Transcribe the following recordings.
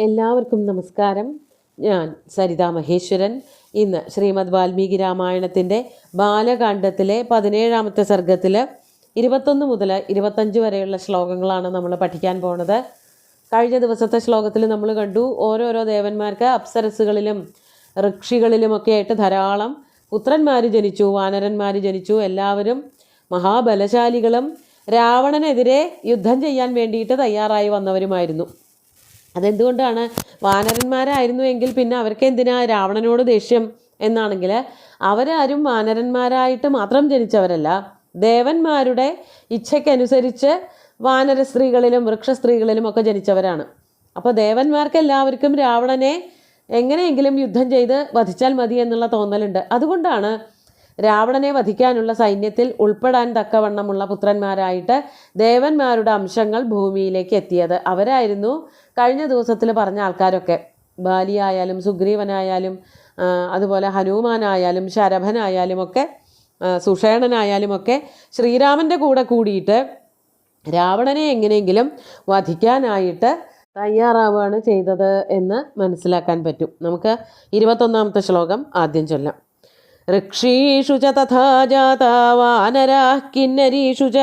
എല്ലാവർക്കും നമസ്കാരം. ഞാൻ സരിതാ മഹേശ്വരൻ. ഇന്ന് ശ്രീമദ് വാൽമീകി രാമായണത്തിൻ്റെ ബാലകാണ്ഡത്തിലെ 17ാമത്തെ സർഗത്തിൽ 21 മുതൽ 25 വരെയുള്ള ശ്ലോകങ്ങളാണ് നമ്മൾ പഠിക്കാൻ പോണത്. കഴിഞ്ഞ ദിവസത്തെ ശ്ലോകത്തിൽ നമ്മൾ കണ്ടു, ഓരോരോ ദേവന്മാർക്ക് അപ്സരസുകളിലും ഋക്ഷികളിലുമൊക്കെ ആയിട്ട് ധാരാളം പുത്രന്മാർ ജനിച്ചു, വാനരന്മാർ ജനിച്ചു. എല്ലാവരും മഹാബലശാലികളും രാവണനെതിരെ യുദ്ധം ചെയ്യാൻ വേണ്ടിയിട്ട് തയ്യാറായി വന്നവരുമായിരുന്നു. അതെന്തുകൊണ്ടാണ്? വാനരന്മാരായിരുന്നു എങ്കിൽ പിന്നെ അവർക്ക് എന്തിനാ രാവണനോട് ദേഷ്യം എന്നാണെങ്കിൽ, അവരാരും വാനരന്മാരായിട്ട് മാത്രം ജനിച്ചവരല്ല, ദേവന്മാരുടെ ഇച്ഛയ്ക്കനുസരിച്ച് വാനര സ്ത്രീകളിലും വൃക്ഷസ്ത്രീകളിലും ഒക്കെ ജനിച്ചവരാണ്. അപ്പോൾ ദേവന്മാർക്ക് എല്ലാവർക്കും രാവണനെ എങ്ങനെയെങ്കിലും യുദ്ധം ചെയ്ത് വധിച്ചാൽ മതി എന്നുള്ള തോന്നലുണ്ട്. അതുകൊണ്ടാണ് രാവണനെ വധിക്കാനുള്ള സൈന്യത്തിൽ ഉൾപ്പെടാൻ തക്കവണ്ണമുള്ള പുത്രന്മാരായിട്ട് ദേവന്മാരുടെ അംശങ്ങൾ ഭൂമിയിലേക്ക് എത്തിയത്. അവരായിരുന്നു കഴിഞ്ഞ ദിവസത്തിൽ പറഞ്ഞ ആൾക്കാരൊക്കെ. ബാലിയായാലും സുഗ്രീവനായാലും അതുപോലെ ഹനുമാനായാലും ശരഭനായാലും ഒക്കെ സുഷേണനായാലും ഒക്കെ ശ്രീരാമൻ്റെ കൂടെ കൂടിയിട്ട് രാവണനെ എങ്ങനെയെങ്കിലും വധിക്കാനായിട്ട് തയ്യാറാവുകയാണ് ചെയ്തത് എന്ന് മനസ്സിലാക്കാൻ പറ്റും. നമുക്ക് 21ാമത്തെ ശ്ലോകം ആദ്യം ചൊല്ലാം. ഋക്ഷീഷു ച തഥാ ജാതാ വാനരാഃ കിന്നരീഷു ച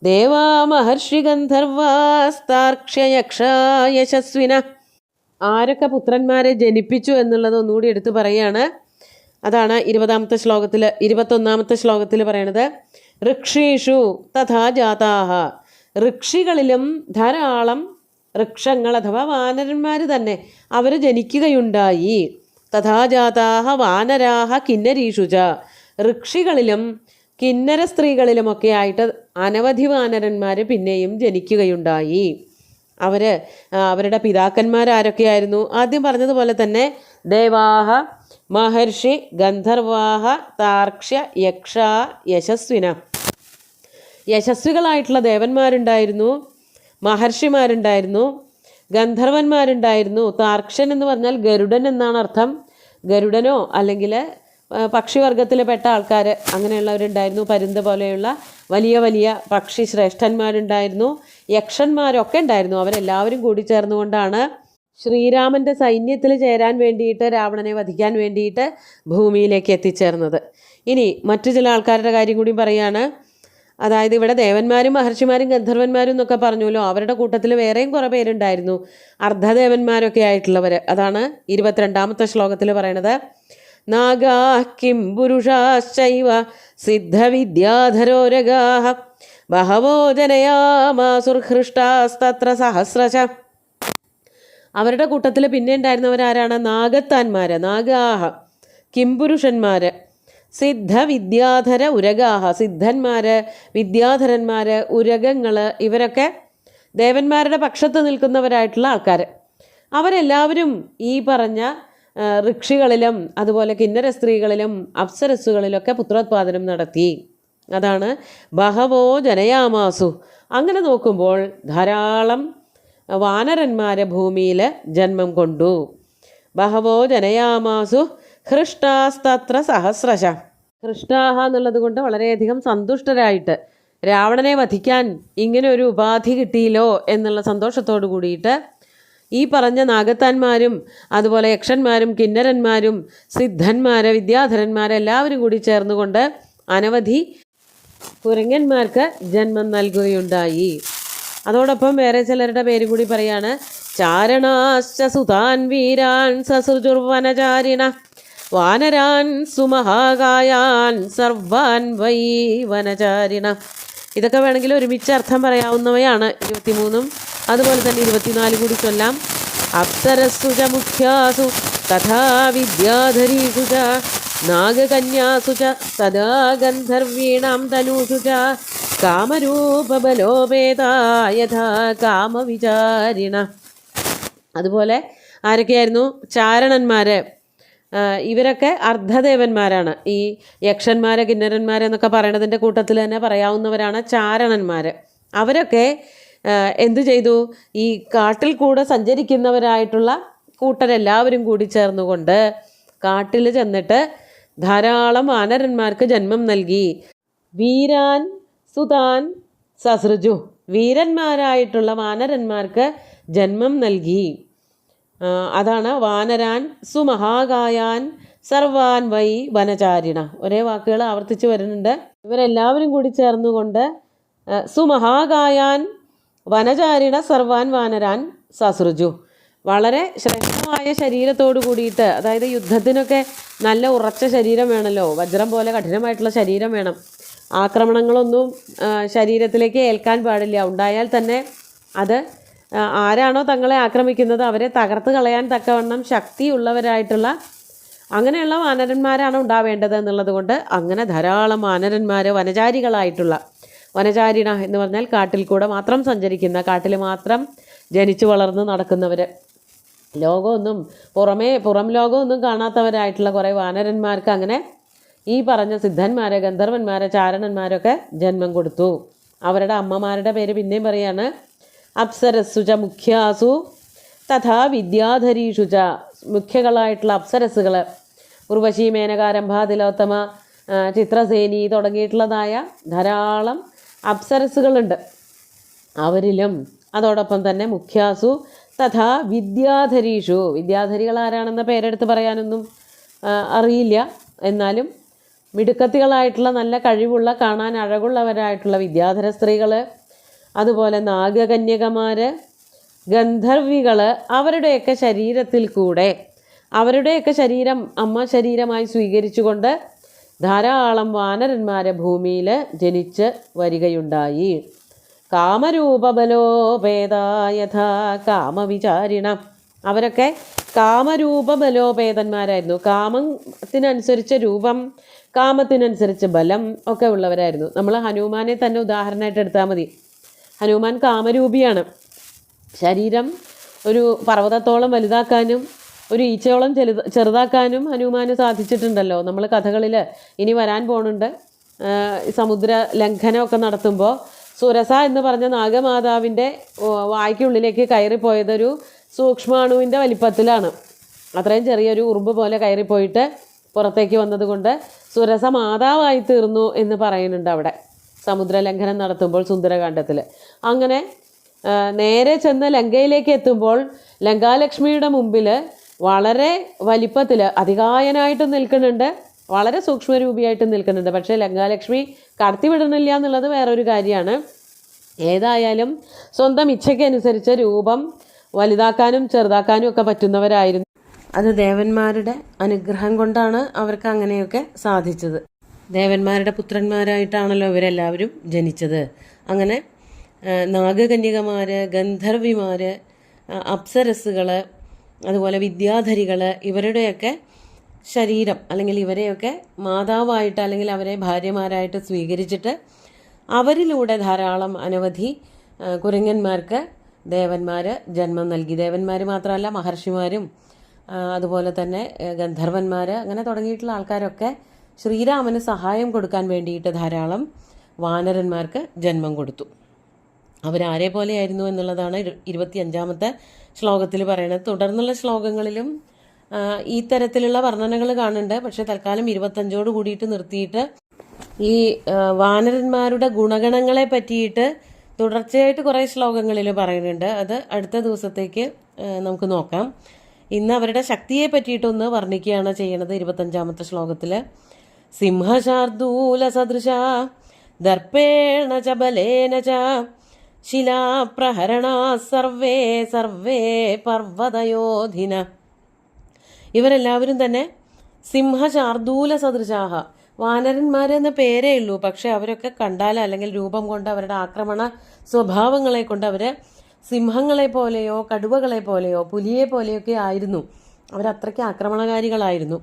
ദേവാ മഹർഷി ഗന്ധർവാസ്താർക്ഷ്യയക്ഷാ യശസ്വിന. ആരൊക്കെ പുത്രന്മാരെ ജനിപ്പിച്ചു എന്നുള്ളത് ഒന്നുകൂടി എടുത്തു പറയാണ്. അതാണ് 21ാമത്തെ ശ്ലോകത്തിൽ പറയണത്. ഋക്ഷീഷു തഥാ ജാതാഹ. ഋക്ഷികളിലും ധാരാളം വൃക്ഷങ്ങൾ അഥവാ വാനരന്മാർ തന്നെ അവർ ജനിക്കുകയുണ്ടായി. തഥാ ജാതാഹ വാനരാഹ കിന്നരീഷു ച. ഋക്ഷികളിലും കിന്നര സ്ത്രീകളിലുമൊക്കെ ആയിട്ട് അനവധി വാനരന്മാർ പിന്നെയും ജനിക്കുകയുണ്ടായി. അവരുടെ പിതാക്കന്മാരാരൊക്കെയായിരുന്നു? ആദ്യം പറഞ്ഞതുപോലെ തന്നെ ദേവാഹ മഹർഷി ഗന്ധർവാഹ താർക്ഷ്യ യക്ഷ യശസ്വിന. യശസ്വികളായിട്ടുള്ള ദേവന്മാരുണ്ടായിരുന്നു, മഹർഷിമാരുണ്ടായിരുന്നു, ഗന്ധർവന്മാരുണ്ടായിരുന്നു. താർക്ഷ്യൻ എന്ന് പറഞ്ഞാൽ ഗരുഡൻ എന്നാണ് അർത്ഥം. ഗരുഡനോ അല്ലെങ്കിൽ പക്ഷിവർഗത്തിൽപ്പെട്ട ആൾക്കാർ അങ്ങനെയുള്ളവരുണ്ടായിരുന്നു. പരുന്ത് പോലെയുള്ള വലിയ വലിയ പക്ഷി ശ്രേഷ്ഠന്മാരുണ്ടായിരുന്നു. യക്ഷന്മാരൊക്കെ ഉണ്ടായിരുന്നു. അവരെല്ലാവരും കൂടി ചേർന്നുകൊണ്ടാണ് ശ്രീരാമൻ്റെ സൈന്യത്തിൽ ചേരാൻ വേണ്ടിയിട്ട്, രാവണനെ വധിക്കാൻ വേണ്ടിയിട്ട് ഭൂമിയിലേക്ക് എത്തിച്ചേർന്നത്. ഇനി മറ്റു ചില ആൾക്കാരുടെ കാര്യം കൂടി പറയുകയാണ്. അതായത് ഇവിടെ ദേവന്മാരും മഹർഷിമാരും ഗന്ധർവന്മാരും എന്നൊക്കെ പറഞ്ഞല്ലോ, അവരുടെ കൂട്ടത്തിൽ വേറെയും കുറേ പേരുണ്ടായിരുന്നു, അർദ്ധദേവന്മാരൊക്കെ ആയിട്ടുള്ളവർ. അതാണ് 22ാമത്തെ ശ്ലോകത്തിൽ പറയണത്. നാഗാഃ കിം പുരുഷാശ്ചൈവ സിദ്ധവിദ്യാധരോരഗാഃ ബഹവോ ജനയാമാസുർഹൃഷ്ടാസ്തത്ര സഹസ്രശ. അവരുടെ കൂട്ടത്തിൽ പിന്നെ ഉണ്ടായിരുന്നവരാരാണ്? നാഗത്താന്മാർ, നാഗാഹ, കിംപുരുഷന്മാർ, സിദ്ധവിദ്യാധര ഉരഗാഹ, സിദ്ധന്മാർ, വിദ്യാധരന്മാർ, ഉരഗങ്ങൾ, ഇവരൊക്കെ ദേവന്മാരുടെ പക്ഷത്ത് നിൽക്കുന്നവരായിട്ടുള്ള ആൾക്കാർ. അവരെല്ലാവരും ഈ പറഞ്ഞ ഋക്ഷികളിലും അതുപോലെ കിന്നര സ്ത്രീകളിലും അപ്സരസ്സുകളിലൊക്കെ പുത്രോത്പാദനം നടത്തി. അതാണ് ബഹവോ ജനയാമാസു. അങ്ങനെ നോക്കുമ്പോൾ ധാരാളം വാനരന്മാർ ഭൂമിയിൽ ജന്മം കൊണ്ടു. ബഹവോ ജനയാമാസു ഹൃഷ്ടാസ്തത്ര സഹസ്രശ. ഹൃഷ്ടാഹ എന്നുള്ളത് കൊണ്ട് വളരെയധികം സന്തുഷ്ടരായിട്ട്, രാവണനെ വധിക്കാൻ ഇങ്ങനെ ഒരു ഉപാധി കിട്ടിയില്ലോ എന്നുള്ള സന്തോഷത്തോടു കൂടിയിട്ട് ഈ പറഞ്ഞ നാഗത്താന്മാരും അതുപോലെ യക്ഷന്മാരും കിന്നരന്മാരും സിദ്ധന്മാർ വിദ്യാധരന്മാരെല്ലാവരും കൂടി ചേർന്നുകൊണ്ട് അനവധി കുരങ്ങന്മാർക്ക് ജന്മം നൽകുകയുണ്ടായി. അതോടൊപ്പം വേറെ ചിലരുടെ പേര് കൂടി പറയാണ്. ചാരണാശ്ച സുതാൻ വീരാൻ സസുജുർവനചാരിണ വാനരാൻ സുമഹാകായാൻ സർവാൻ വൈ വനചാരിണ. ഇതൊക്കെ വേണമെങ്കിൽ ഒരുമിച്ച് അർത്ഥം പറയാവുന്നവയാണ്. 23ഉം അതുപോലെ തന്നെ 24 കൂടി ചൊല്ലാം. അപ്സരസ്സു ച മുഖ്യാസു തഥാ വിദ്യാധരീഷു ച നാഗകന്യാസു ച സദാ ഗന്ധർവീണാം തനൂഷു ച കാമരൂപബലോപേതാ യഥാ കാമവിചാരിണ. അതുപോലെ ആരൊക്കെയായിരുന്നു? ചാരണന്മാർ. ഇവരൊക്കെ അർദ്ധദേവന്മാരാണ്. ഈ യക്ഷന്മാർ കിന്നരന്മാരെന്നൊക്കെ പറയണതിൻ്റെ കൂട്ടത്തിൽ തന്നെ പറയാവുന്നവരാണ് ചാരണന്മാർ. അവരൊക്കെ എന്തു ചെയ്തു? ഈ കാട്ടിൽ കൂടെ സഞ്ചരിക്കുന്നവരായിട്ടുള്ള കൂട്ടരെല്ലാവരും കൂടി ചേർന്നുകൊണ്ട് കാട്ടിൽ ചെന്നിട്ട് ധാരാളം വാനരന്മാർക്ക് ജന്മം നൽകി. വീരാൻ സുതാൻ സസൃജു, വീരന്മാരായിട്ടുള്ള വാനരന്മാർക്ക് ജന്മം നൽകി. അതാണ് വാനരാൻ സുമഹാകായാൻ സർവാൻ വൈ വനചാരിണ. ഒരേ വാക്കുകൾ ആവർത്തിച്ച് വരുന്നുണ്ട്. ഇവരെല്ലാവരും കൂടി ചേർന്നുകൊണ്ട് സുമഹാകായാൻ വനചാരിണ സർവാൻ വാനരാൻ സസൃജു. വളരെ ശ്രേഷ്ഠമായ ശരീരത്തോട് കൂടിയിട്ട്, അതായത് യുദ്ധത്തിനൊക്കെ നല്ല ഉറച്ച ശരീരം വേണമല്ലോ, വജ്രം പോലെ കഠിനമായിട്ടുള്ള ശരീരം വേണം. ആക്രമണങ്ങളൊന്നും ശരീരത്തിലേക്ക് ഏൽക്കാൻ പാടില്ല. ഉണ്ടായാൽ തന്നെ അത് ആരാണോ തങ്ങളെ ആക്രമിക്കുന്നത് അവരെ തകർത്ത് കളയാൻ തക്കവണ്ണം ശക്തിയുള്ളവരായിട്ടുള്ള അങ്ങനെയുള്ള വാനരന്മാരാണ് ഉണ്ടാവേണ്ടത് എന്നുള്ളത് കൊണ്ട് അങ്ങനെ ധാരാളം വാനരന്മാർ, വനചാരികളായിട്ടുള്ള, വനചാരിണ എന്ന് പറഞ്ഞാൽ കാട്ടിൽ കൂടെ മാത്രം സഞ്ചരിക്കുന്ന, കാട്ടിൽ മാത്രം ജനിച്ചു വളർന്ന് നടക്കുന്നവർ, ലോകമൊന്നും പുറം ലോകമൊന്നും കാണാത്തവരായിട്ടുള്ള കുറേ വാനരന്മാർക്ക് അങ്ങനെ ഈ പറഞ്ഞ സിദ്ധന്മാരെ, ഗന്ധർവന്മാരെ, ചാരണന്മാരൊക്കെ ജന്മം കൊടുത്തു. അവരുടെ അമ്മമാരുടെ പേര് പിന്നെയും പറയാണ്. അപ്സരസ്സുച മുഖ്യാസു തഥാ വിദ്യാധരീഷുച. മുഖ്യകളായിട്ടുള്ള അപ്സരസ്സുകൾ, ഉർവശി, മേനക, രംഭ, തിലോത്തമ, ചിത്രസേനി തുടങ്ങിയിട്ടുള്ളതായ ധാരാളം അപ്സരസ്സുകളുണ്ട്. അവരിലും അതോടൊപ്പം തന്നെ മുഖ്യാസു തഥാ വിദ്യാധരീഷു. വിദ്യാധരികൾ ആരാണെന്ന പേരെടുത്ത് പറയാനൊന്നും അറിയില്ല. എന്നാലും മിടുക്കത്തികളായിട്ടുള്ള, നല്ല കഴിവുള്ള, കാണാൻ അഴകുള്ളവരായിട്ടുള്ള വിദ്യാധര സ്ത്രീകൾ, അതുപോലെ നാഗകന്യകമാർ, ഗന്ധർവികൾ, അവരുടെയൊക്കെ ശരീരത്തിൽ കൂടെ, അവരുടെയൊക്കെ ശരീരം അമ്മ ശരീരമായി സ്വീകരിച്ചുകൊണ്ട് ധാരാളം വാനരന്മാരെ ഭൂമിയിൽ ജനിച്ച് വരികയുണ്ടായി. കാമരൂപബലോപേതായഥാ കാമവിചാരിണ. അവരൊക്കെ കാമരൂപബലോപേതന്മാരായിരുന്നു. കാമത്തിനനുസരിച്ച് രൂപം, കാമത്തിനനുസരിച്ച് ബലം ഒക്കെ ഉള്ളവരായിരുന്നു. നമ്മൾ ഹനുമാനെ തന്നെ ഉദാഹരണമായിട്ട് എടുത്താൽ മതി. ഹനുമാൻ കാമരൂപിയാണ്. ശരീരം ഒരു പർവ്വതത്തോളം വലുതാക്കാനും ഒരു ഈച്ചയോളം ചെറുതാക്കാനും ഹനുമാന് സാധിച്ചിട്ടുണ്ടല്ലോ. നമ്മൾ കഥകളിൽ ഇനി വരാൻ പോകുന്നുണ്ട്. സമുദ്ര ലംഘനമൊക്കെ നടത്തുമ്പോൾ സുരസ എന്ന് പറഞ്ഞ നാഗമാതാവിൻ്റെ വായ്ക്കുള്ളിലേക്ക് കയറിപ്പോയതൊരു സൂക്ഷ്മാണുവിൻ്റെ വലിപ്പത്തിലാണ്. അത്രയും ചെറിയൊരു ഉറുമ്പ് പോലെ കയറിപ്പോയിട്ട് പുറത്തേക്ക് വന്നതുകൊണ്ട് സുരസ മാതാവായി തീർന്നു എന്ന് പറയുന്നുണ്ട് അവിടെ സമുദ്രലംഘനം നടത്തുമ്പോൾ സുന്ദരകാണ്ഡത്തിൽ. അങ്ങനെ നേരെ ചെന്ന് ലങ്കയിലേക്ക് എത്തുമ്പോൾ ലങ്കാലക്ഷ്മിയുടെ മുമ്പിൽ വളരെ വലിപ്പത്തിൽ അതികായനായിട്ട് നിൽക്കുന്നുണ്ട്, വളരെ സൂക്ഷ്മരൂപിയായിട്ട് നിൽക്കുന്നുണ്ട്. പക്ഷേ ലങ്കാലക്ഷ്മി കടത്തിവിടുന്നില്ല എന്നുള്ളത് വേറൊരു കാര്യമാണ്. ഏതായാലും സ്വന്തം ഇച്ഛയ്ക്കനുസരിച്ച് രൂപം വലുതാക്കാനും ചെറുതാക്കാനും ഒക്കെ പറ്റുന്നവരായിരുന്നു. അത് ദേവന്മാരുടെ അനുഗ്രഹം കൊണ്ടാണ് അവർക്ക് അങ്ങനെയൊക്കെ സാധിച്ചത്. ദേവന്മാരുടെ പുത്രന്മാരായിട്ടാണല്ലോ ഇവരെല്ലാവരും ജനിച്ചത്. അങ്ങനെ നാഗകന്യകമാർ, ഗന്ധർവിമാർ, അപ്സരസ്സുകൾ, അതുപോലെ വിദ്യാധരികൾ, ഇവരുടെയൊക്കെ ശരീരം അല്ലെങ്കിൽ ഇവരെയൊക്കെ മാതാവായിട്ട് അല്ലെങ്കിൽ അവരെ ഭാര്യമാരായിട്ട് സ്വീകരിച്ചിട്ട് അവരിലൂടെ ധാരാളം അനവധി കുരങ്ങന്മാർക്ക് ദേവന്മാർ ജന്മം നൽകി. ദേവന്മാർ മാത്രമല്ല, മഹർഷിമാരും അതുപോലെ തന്നെ ഗന്ധർവന്മാർ, അങ്ങനെ തുടങ്ങിയിട്ടുള്ള ആൾക്കാരൊക്കെ ശ്രീരാമന് സഹായം കൊടുക്കാൻ വേണ്ടിയിട്ട് ധാരാളം വാനരന്മാർക്ക് ജന്മം കൊടുത്തു. അവരാരെ പോലെയായിരുന്നു എന്നുള്ളതാണ് 25-ാമത്തെ ശ്ലോകത്തിൽ പറയുന്നത്. തുടർന്നുള്ള ശ്ലോകങ്ങളിലും ഈ തരത്തിലുള്ള വർണ്ണനകൾ കാണുന്നുണ്ട്. പക്ഷെ തൽക്കാലം 25ഓട് കൂടിയിട്ട് നിർത്തിയിട്ട് ഈ വാനരന്മാരുടെ ഗുണഗണങ്ങളെ പറ്റിയിട്ട് തുടർച്ചയായിട്ട് കുറേ ശ്ലോകങ്ങളിൽ പറയുന്നുണ്ട്. അത് അടുത്ത ദിവസത്തേക്ക് നമുക്ക് നോക്കാം. ഇന്ന് അവരുടെ ശക്തിയെ പറ്റിയിട്ടൊന്ന് വർണ്ണിക്കുകയാണ് ചെയ്യുന്നത്. 25-ാമത്തെ ശ്ലോകത്തിൽ സിംഹശാർദൂല സദൃശ ദർപ്പേണ ച ബലേന ച ശിലാപ്രഹരണാ സർവേ സർവേ പർവ്വതയോധിന. ഇവരെല്ലാവരും തന്നെ സിംഹശാർദൂല സദൃശാഹ, വാനരന്മാരെന്ന പേരേ ഉള്ളൂ. പക്ഷെ അവരൊക്കെ കണ്ടാൽ അല്ലെങ്കിൽ രൂപം കൊണ്ട് അവരുടെ ആക്രമണ സ്വഭാവങ്ങളെ കൊണ്ട് അവർ സിംഹങ്ങളെ പോലെയോ കടുവകളെ പോലെയോ പുലിയെ പോലെയൊക്കെ ആയിരുന്നു. അവരത്രയ്ക്ക് ആക്രമണകാരികളായിരുന്നു.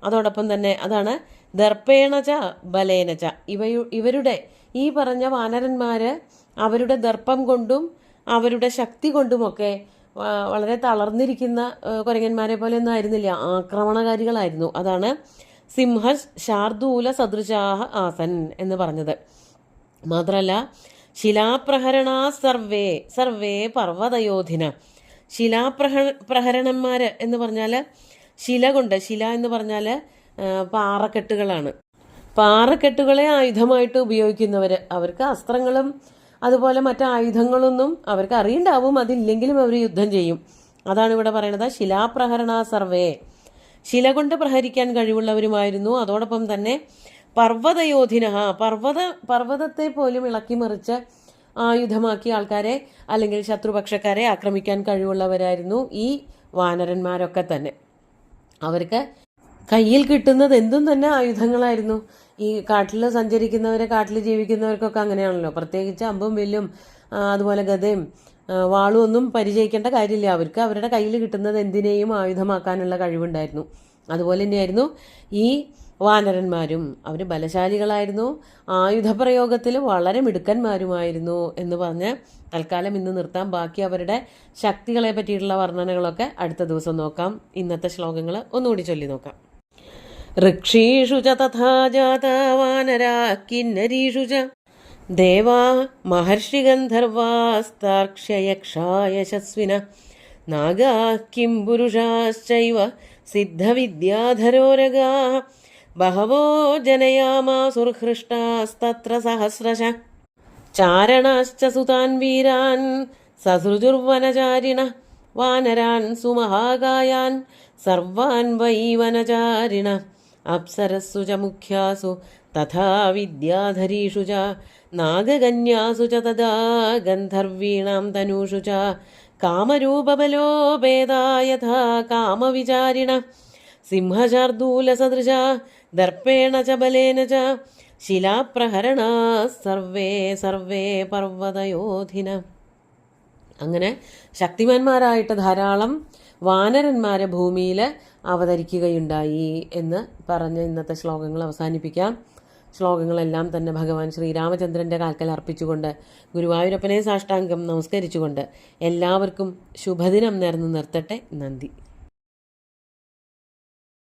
അതോടൊപ്പം തന്നെ അതാണ് ദർപ്പേണച ബലേനച. ഇവരുടെ ഈ പറഞ്ഞ വാനരന്മാർ അവരുടെ ദർപ്പം കൊണ്ടും അവരുടെ ശക്തി കൊണ്ടുമൊക്കെ വളരെ തളർന്നിരിക്കുന്ന കുരങ്ങന്മാരെ പോലെ ഒന്നും ആയിരുന്നില്ല, ആക്രമണകാരികളായിരുന്നു. അതാണ് സിംഹ ശാർദൂല സദൃശാഹ ആസൻ എന്ന് പറഞ്ഞത്. മാത്രമല്ല ശിലാപ്രഹരണാ സർവേ സർവേ പർവ്വതയോധിന. പ്രഹരണന്മാർ എന്ന് പറഞ്ഞാൽ ശില കൊണ്ട്, ശില എന്ന് പറഞ്ഞാൽ പാറക്കെട്ടുകളാണ്. പാറക്കെട്ടുകളെ ആയുധമായിട്ട് ഉപയോഗിക്കുന്നവർ. അവർക്ക് അസ്ത്രങ്ങളും അതുപോലെ മറ്റു ആയുധങ്ങളൊന്നും അവർക്ക് അറിയണ്ടാവും, അതില്ലെങ്കിലും അവർ യുദ്ധം ചെയ്യും. അതാണ് ഇവിടെ പറയുന്നത്. ശിലാപ്രഹരണ സർവേ, ശില കൊണ്ട് പ്രഹരിക്കാൻ കഴിവുള്ളവരുമായിരുന്നു. അതോടൊപ്പം തന്നെ പർവ്വതയോധിന, പർവ്വതത്തെ പോലും ഇളക്കി മറിച്ച് ആയുധമാക്കിയ ആൾക്കാരെ അല്ലെങ്കിൽ ശത്രുപക്ഷക്കാരെ ആക്രമിക്കാൻ കഴിവുള്ളവരായിരുന്നു ഈ വാനരന്മാരൊക്കെ തന്നെ. അവർക്ക് കയ്യിൽ കിട്ടുന്നത് എന്തും തന്നെ ആയുധങ്ങളായിരുന്നു. ഈ കാട്ടിൽ സഞ്ചരിക്കുന്നവരെ, കാട്ടിൽ ജീവിക്കുന്നവർക്കൊക്കെ അങ്ങനെയാണല്ലോ. പ്രത്യേകിച്ച് അമ്പും വില്ലും അതുപോലെ ഗദയും വാളും ഒന്നും പരിചയിക്കേണ്ട കാര്യമില്ല. അവർക്ക് അവരുടെ കയ്യിൽ കിട്ടുന്നത് എന്തിനേയും ആയുധമാക്കാനുള്ള കഴിവുണ്ടായിരുന്നു. അതുപോലെ തന്നെയായിരുന്നു ഈ വാനരന്മാരും. അവർ ബലശാലികളായിരുന്നു, ആയുധപ്രയോഗത്തിൽ വളരെ മിടുക്കന്മാരുമായിരുന്നു എന്ന് പറഞ്ഞ് തൽക്കാലം ഇന്ന് നിർത്താം. ബാക്കി അവരുടെ ശക്തികളെ പറ്റിയിട്ടുള്ള വർണ്ണനകളൊക്കെ അടുത്ത ദിവസം നോക്കാം. ഇന്നത്തെ ശ്ലോകങ്ങൾ ഒന്നുകൂടി ചൊല്ലി നോക്കാം. ഋക്ഷീഷു ച തഥാ ജാതാ വാനരാ കിന്നരീഷു ച ദേവാ മഹർഷിഗന്ധർവാസ്താർക്ഷ്യയക്ഷാ യശസ്വിന നാഗാ കിം പുരുഷാശ്ചൈവ സിദ്ധവിദ്യാധരോരഗാ ബഹവോ ജനയാമാസുർഹൃഷ്ടാസ്തത്ര സഹസ്രശ ചാരണാശ്ച സുതാൻ വീരാൻ സസൃജുർവനചാരിണ വാനരാൻ സുമഹാകായാൻ സർവാൻ വൈ വനചാരിണ അപ്സരസ്സു ച മുഖ്യാസു തഥാ വിദ്യാധരീഷു ച നാഗകന്യാസു ച തഥാ ഗന്ധർവീണാം തനൂഷു ച കാമരൂപബലോപേതാ യഥാ കാമവിചാരിണ സിംഹശാർദൂലസദൃശ ദർപ്പേണ ച ബലേന ച ശിലാപ്രഹരണാ സർവേ സർവേ പർവ്വതയോധിന. അങ്ങനെ ശക്തിമാന്മാരായിട്ട് ധാരാളം വാനരന്മാരെ ഭൂമിയിൽ അവതരിക്കുകയുണ്ടായി എന്ന് പറഞ്ഞ് ഇന്നത്തെ ശ്ലോകങ്ങൾ അവസാനിപ്പിക്കാം. ശ്ലോകങ്ങളെല്ലാം തന്നെ ഭഗവാൻ ശ്രീരാമചന്ദ്രൻ്റെ കാൽക്കൽ അർപ്പിച്ചുകൊണ്ട് ഗുരുവായൂരപ്പനെ സാഷ്ടാംഗം നമസ്കരിച്ചുകൊണ്ട് എല്ലാവർക്കും ശുഭദിനം നേർന്നു നിർത്തട്ടെ. നന്ദി.